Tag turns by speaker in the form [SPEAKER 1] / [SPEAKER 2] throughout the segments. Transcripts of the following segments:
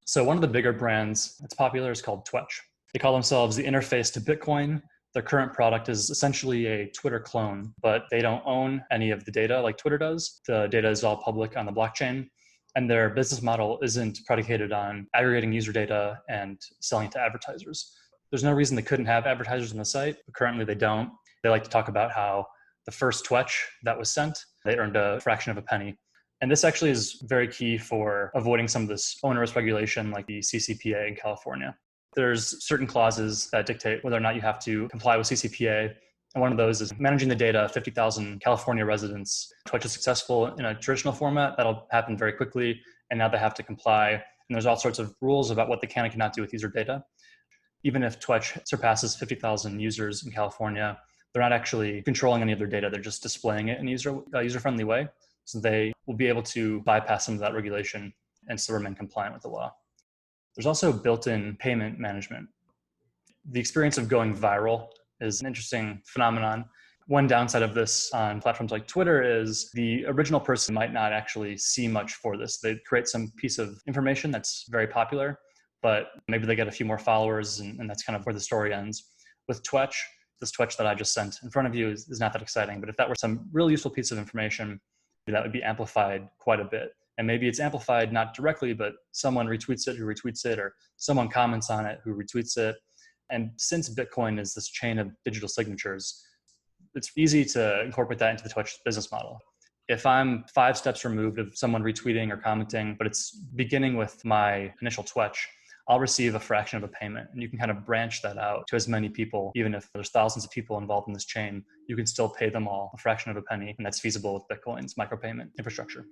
[SPEAKER 1] So one of the bigger brands that's popular is called Twetch. They call themselves the interface to Bitcoin. Their current product is essentially a Twitter clone, but they don't own any of the data like Twitter does. The data is all public on the blockchain, and their business model isn't predicated on aggregating user data and selling it to advertisers. There's no reason they couldn't have advertisers on the site, but currently they don't. They like to talk about how the first Twetch that was sent, they earned a fraction of a penny. And this actually is very key for avoiding some of this onerous regulation like the CCPA in California. There's certain clauses that dictate whether or not you have to comply with CCPA. And one of those is managing the data of 50,000 California residents. Twitch is successful in a traditional format. That'll happen very quickly. And now they have to comply. And there's all sorts of rules about what they can and cannot do with user data. Even if Twitch surpasses 50,000 users in California, they're not actually controlling any of their data. They're just displaying it in a user-friendly way. So they will be able to bypass some of that regulation and still remain compliant with the law. There's also built-in payment management. The experience of going viral is an interesting phenomenon. One downside of this on platforms like Twitter is the original person might not actually see much for this. They create some piece of information that's very popular, but maybe they get a few more followers, and that's kind of where the story ends. With Twetch, this Twetch that I just sent in front of you is not that exciting, but if that were some really useful piece of information, that would be amplified quite a bit. And maybe it's amplified not directly, but someone retweets it who retweets it, or someone comments on it who retweets it. And since Bitcoin is this chain of digital signatures, it's easy to incorporate that into the Twitch business model. If I'm 5 steps removed of someone retweeting or commenting, but it's beginning with my initial Twetch, I'll receive a fraction of a payment. And you can kind of branch that out to as many people. Even if there's thousands of people involved in this chain, you can still pay them all a fraction of a penny. And that's feasible with Bitcoin's micropayment infrastructure.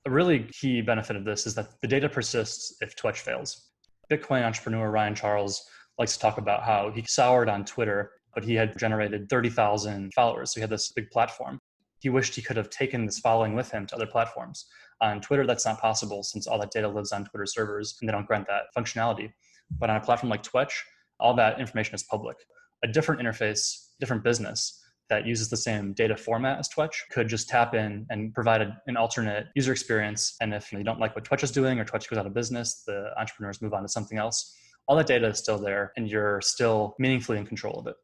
[SPEAKER 1] A really key benefit of this is that the data persists if Twitch fails. Bitcoin entrepreneur Ryan Charles likes to talk about how he soured on Twitter, but he had generated 30,000 followers. So he had this big platform. He wished he could have taken this following with him to other platforms. On Twitter, that's not possible since all that data lives on Twitter servers and they don't grant that functionality. But on a platform like Twitch, all that information is public. A different interface, different business that uses the same data format as Twitch could just tap in and provide an alternate user experience. And if you don't like what Twitch is doing or Twitch goes out of business, the entrepreneurs move on to something else. All that data is still there and you're still meaningfully in control of it.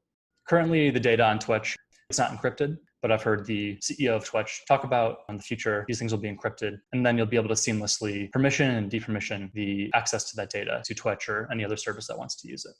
[SPEAKER 1] Currently, the data on Twitch, it's not encrypted, but I've heard the CEO of Twitch talk about in the future, these things will be encrypted, and then you'll be able to seamlessly permission and depermission the access to that data to Twitch or any other service that wants to use it.